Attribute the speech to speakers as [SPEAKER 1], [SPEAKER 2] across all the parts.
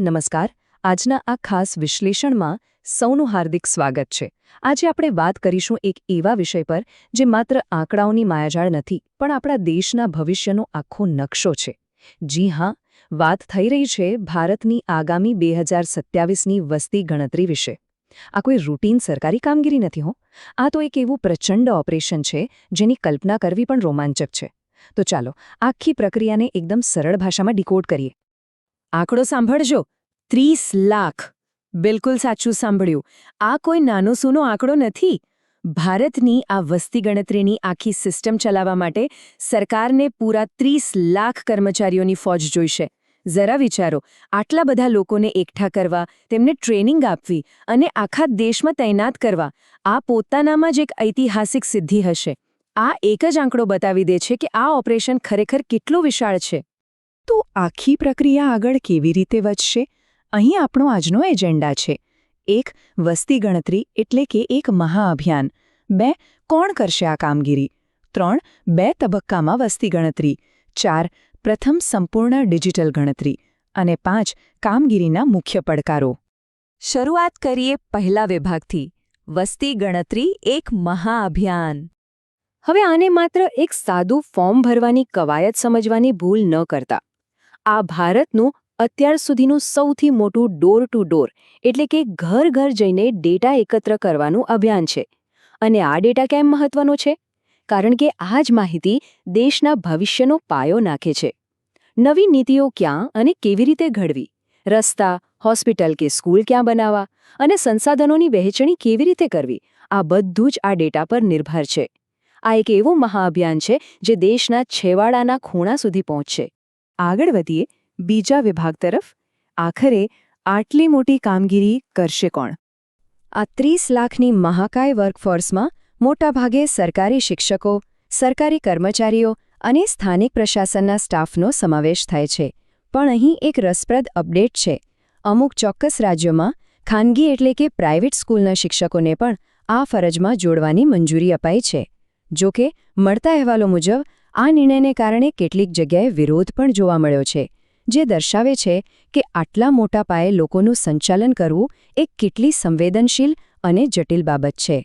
[SPEAKER 1] નમસ્કાર. આજના આ ખાસ વિશ્લેષણમાં સૌનું હાર્દિક સ્વાગત છે. આજે આપણે વાત કરીશું એક એવા વિષય પર જે માત્ર આંકડાઓની માયાજાળ નથી પણ આપણા દેશના ભવિષ્યનો આખો નકશો છે. જી હા, વાત થઈ રહી છે ભારતની આગામી 2027ની વસ્તી ગણતરી વિશે. આ કોઈ રૂટીન સરકારી કામગીરી નથી હો. આ તો એક એવું પ્રચંડ ઓપરેશન છે જેની કલ્પના કરવી પણ રોમાંચક છે. તો ચાલો આખી પ્રક્રિયાને એકદમ સરળ ભાષામાં ડીકોડ કરીએ.
[SPEAKER 2] આંકડો સાંભળજો, 30 લાખ. બિલકુલ સાચું સાંભળ્યું. આ કોઈ નાનો સૂનો આંકડો નથી. ભારતની આ વસ્તી ગણતરીની આખી સિસ્ટમ ચલાવવા માટે સરકારને પૂરા 30 લાખ કર્મચારીઓની ફોજ જોઈશે. જરા વિચારો, આટલા બધા લોકોને એકઠા કરવા, તેમને ટ્રેનિંગ આપવી અને આખા દેશમાં તૈનાત કરવા, આ પોતાનામાં જ એક ઐતિહાસિક સિદ્ધિ હશે. આ એક જ આંકડો બતાવી દે છે કે આ ઓપરેશન ખરેખર કેટલું વિશાળ છે.
[SPEAKER 1] તો આખી પ્રક્રિયા આગળ કેવી રીતે વધશે? અહીં આપણો આજનો એજન્ડા છે. 1. વસ્તી ગણતરી એટલે કે એક મહાઅભિયાન. 2. કોણ કરશે આ કામગીરી? 3. 2 તબક્કામાં વસ્તી ગણતરી. 4. પ્રથમ સંપૂર્ણ ડિજિટલ ગણતરી. અને 5. કામગીરીના મુખ્ય પડકારો.
[SPEAKER 2] શરૂઆત કરીએ પહેલા વિભાગથી. વસ્તી ગણતરી એક મહાઅભિયાન. હવે આને માત્ર એક સાદું ફોર્મ ભરવાની કવાયત સમજવાની ભૂલ ન કરતા. આ ભારતનું અત્યાર સુધીનું સૌથી મોટું ડોર ટુ ડોર એટલે કે ઘર ઘર જઈને ડેટા એકત્ર કરવાનું અભિયાન છે. અને આ ડેટા કેમ મહત્વનો છે? કારણ કે આ જ માહિતી દેશના ભવિષ્યનો પાયો નાખે છે. નવી નીતિઓ ક્યાં અને કેવી રીતે ઘડવી, રસ્તા, હોસ્પિટલ કે સ્કૂલ ક્યાં બનાવવા અને સંસાધનોની વહેંચણી કેવી રીતે કરવી, આ બધું જ આ ડેટા પર નિર્ભર છે. આ એક એવું મહાઅભિયાન છે જે દેશના છેવાડાના ખૂણા સુધી પહોંચશે. આગળ વધીએ બીજા વિભાગ તરફ. આખરે આટલી મોટી કામગીરી કરશે કોણ? આ 30 લાખની મહાકાય વર્કફોર્સમાં મોટાભાગે સરકારી શિક્ષકો, સરકારી કર્મચારીઓ અને સ્થાનિક પ્રશાસનના સ્ટાફનો સમાવેશ થાય છે. પણ અહીં એક રસપ્રદ અપડેટ છે. અમુક ચોક્કસ રાજ્યોમાં ખાનગી એટલે કે પ્રાઇવેટ સ્કૂલના શિક્ષકોને પણ આ ફરજમાં જોડવાની મંજૂરી અપાઈ છે. જો કે મળતા અહેવાલો મુજબ આ નિર્ણયને કારણે કેટલીક જગ્યાએ વિરોધ પણ જોવા મળ્યો છે, જે દર્શાવે છે કે આટલા મોટા પાયે લોકોનું સંચાલન કરવું એક કેટલી સંવેદનશીલ અને જટિલ બાબત છે.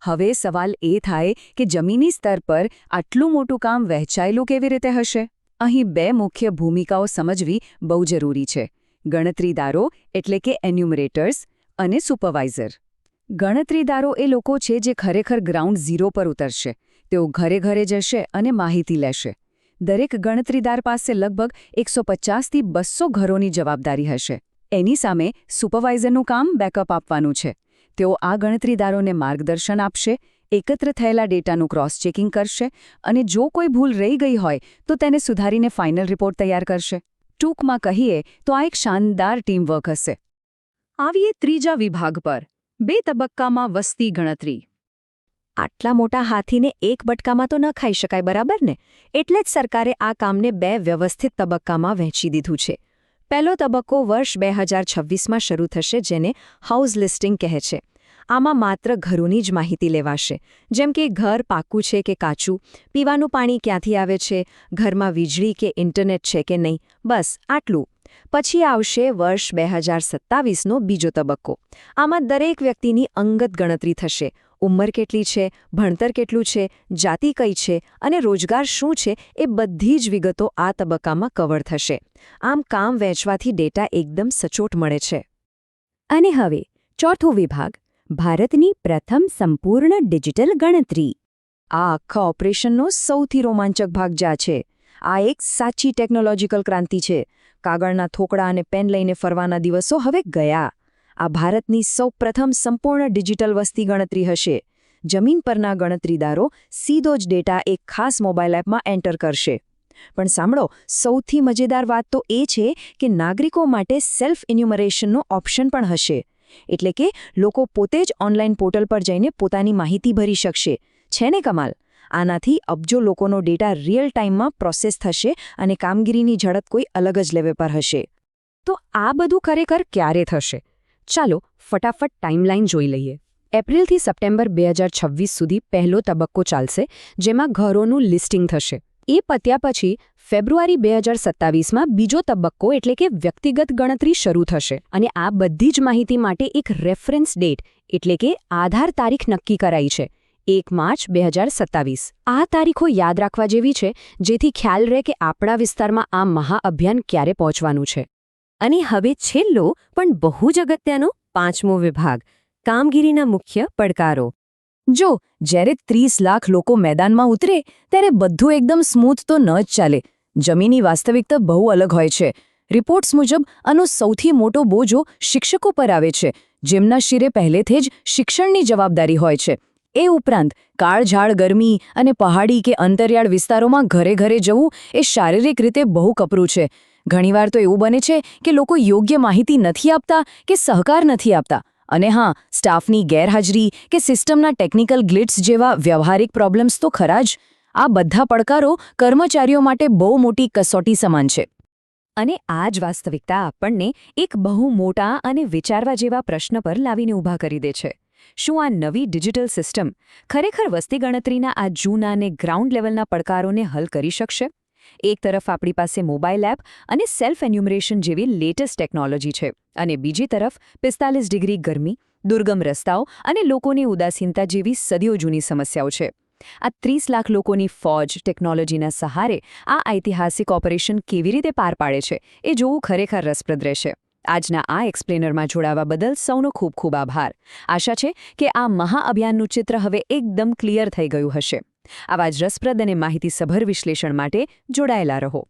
[SPEAKER 2] હવે સવાલ એ થાય કે જમીની સ્તર પર આટલું મોટું કામ વહેંચાયેલું કેવી રીતે હશે? અહીં 2 મુખ્ય ભૂમિકાઓ સમજવી બહુ જરૂરી છે. ગણતરીદારો એટલે કે એન્યુમરેટર્સ અને સુપરવાઇઝર. ગણતરીદારો એ લોકો છે જે ખરેખર ગ્રાઉન્ડ ઝીરો પર ઉતરશે. તેઓ ઘરે ઘરે જશે અને માહિતી લેશે. દરેક ગણતરીદાર પાસે લગભગ 150થી 200 ઘરોની જવાબદારી હશે. એની સામે સુપરવાઇઝરનું કામ બેકઅપ આપવાનું છે. તેઓ આ ગણતરીદારોને માર્ગદર્શન આપશે, એકત્ર થયેલા ડેટાનું ક્રોસ ચેકિંગ કરશે અને જો કોઈ ભૂલ રહી ગઈ હોય તો તેને સુધારીને ફાઇનલ રિપોર્ટ તૈયાર કરશે. ટૂંકમાં કહીએ તો આ એક શાનદાર ટીમવર્ક હશે. આવીએ ત્રીજા વિભાગ પર. 2 તબક્કામાં વસ્તી ગણતરી. આટલા મોટા હાથીને એક બટકામાં તો ન ખાઈ શકાય, બરાબર ને? એટલે જ સરકારે આ કામને 2 વ્યવસ્થિત તબક્કામાં વહેંચી દીધું છે. પહેલો તબક્કો વર્ષ 2026માં શરૂ થશે, જેને હાઉસ લિસ્ટિંગ કહે છે. આમાં માત્ર ઘરોની જ માહિતી લેવાશે, જેમ કે ઘર પાકું છે કે કાચું, પીવાનું પાણી ક્યાંથી આવે છે, ઘરમાં વીજળી કે ઇન્ટરનેટ છે કે નહીં, બસ આટલું. પછી આવશે વર્ષ 2027નો બીજો તબક્કો. આમાં દરેક વ્યક્તિની અંગત ગણતરી થશે. ઉંમર કેટલી છે, ભણતર કેટલું છે, જાતિ કઈ છે અને રોજગાર શું છે, એ બધી જ વિગતો આ તબક્કામાં કવર થશે. આમ કામ વહેંચવાથી ડેટા એકદમ સચોટ મળે છે. અને હવે ચોથો વિભાગ, ભારતની પ્રથમ સંપૂર્ણ ડિજિટલ ગણતરી. આ આખા ઓપરેશનનો સૌથી રોમાંચક ભાગ જ્યાં છે. આ એક સાચી ટેકનોલોજીકલ ક્રાંતિ છે. કાગળના થોકડા અને પેન લઈને ફરવાના દિવસો હવે ગયા. આ ભારતની સૌપ્રથમ સંપૂર્ણ ડિજિટલ વસ્તી ગણતરી હશે. જમીન પરના ગણતરીદારો સીધો જ ડેટા એક ખાસ મોબાઈલ એપમાં એન્ટર કરશે. પણ સાંભળો, સૌથી મજેદાર વાત તો એ છે કે નાગરિકો માટે સેલ્ફ ઇન્યુમરેશનનો ઓપ્શન પણ હશે. એટલે કે લોકો પોતે જ ઓનલાઈન પોર્ટલ પર જઈને પોતાની માહિતી ભરી શકશે. છે ને કમાલ? આનાથી અબજો લોકોનો ડેટા રિયલ ટાઈમમાં પ્રોસેસ થશે અને કામગીરીની ઝડપ કોઈ અલગ જ લેવલ પર હશે. તો આ બધું ખરેખર ક્યારે થશે? ચાલો ફટાફટ ટાઈમલાઈન જોઈ લઈએ. એપ્રિલથી સપ્ટેમ્બર 2026 સુધી પહેલો તબક્કો ચાલશે, જેમાં ઘરોનું લિસ્ટિંગ થશે.
[SPEAKER 1] એ પત્યા પછી ફેબ્રુઆરી 2027માં બીજો તબક્કો એટલે કે વ્યક્તિગત ગણતરી શરૂ થશે અને આ બધી જ માહિતી માટે એક રેફરન્સ ડેટ એટલે કે આધાર તારીખ નક્કી કરાઈ છે 1 માર્ચ 2027. આ તારીખો યાદ રાખવા જેવી છે જેથી ખ્યાલ રહે કે આપણા વિસ્તારમાં આ મહાઅભિયાન ક્યારે પહોંચવાનું છે.
[SPEAKER 2] અને હવે છેલ્લો પણ બહુ જ અગત્યનો 5મો વિભાગ કામગીરીના મુખ્ય પડકારો.
[SPEAKER 1] જો જ્યારે 30 લાખ લોકો મેદાનમાં ઉતરે ત્યારે બધું એકદમ સ્મૂથ તો ન જ ચાલે. જમીની વાસ્તવિકતા બહુ અલગ હોય છે. રિપોર્ટ્સ મુજબ આનો સૌથી મોટો બોજો શિક્ષકો પર આવે છે જેમના શિરે પહેલેથી જ શિક્ષણની જવાબદારી હોય છે. એ ઉપરાંત કાળઝાળ ગરમી અને પહાડી કે અંતરિયાળ વિસ્તારોમાં ઘરે ઘરે જવું એ શારીરિક રીતે બહુ કપરું છે. ઘણીવાર તો એવું બને છે કે લોકો યોગ્ય માહિતી નથી આપતા કે સહકાર નથી આપતા. અને હા, સ્ટાફની ગેરહાજરી કે સિસ્ટમના ટેકનિકલ ગ્લિટ્સ જેવા વ્યવહારિક પ્રોબ્લેમ્સ તો ખરા જ. આ બધા પડકારો કર્મચારીઓ માટે બહુ મોટી કસોટી સમાન છે.
[SPEAKER 2] અને આ જ વાસ્તવિકતા આપણને એક બહુ મોટા અને વિચારવા જેવા પ્રશ્ન પર લાવીને ઊભા કરી દે છે. શું આ નવી ડિજિટલ સિસ્ટમ ખરેખર વસ્તી ગણતરીના આ જૂના અને ગ્રાઉન્ડ લેવલના પડકારોને હલ કરી શકશે? એક તરફ આપણી પાસે મોબાઈલ એપ અને સેલ્ફ એન્યુમરેશન જેવી લેટેસ્ટ ટેકનોલોજી છે અને બીજી તરફ 45 ડિગ્રી ગરમી, દુર્ગમ રસ્તાઓ અને લોકોની ઉદાસીનતા જેવી સદીઓ જૂની સમસ્યાઓ છે. આ 30 લાખ લોકોની ફોજ ટેકનોલોજીના સહારે આ ઐતિહાસિક ઓપરેશન કેવી રીતે પાર પાડે છે એ જોવું ખરેખર રસપ્રદ રહેશે. આજના આ એક્સપ્લેનરમાં જોડાવા બદલ સૌનો ખૂબ ખૂબ આભાર. આશા છે કે આ મહાઅભિયાનનું ચિત્ર હવે એકદમ ક્લિયર થઈ ગયું હશે. આવા જ રસપ્રદ અને માહિતીસભર વિશ્લેષણ માટે જોડાયેલા રહો.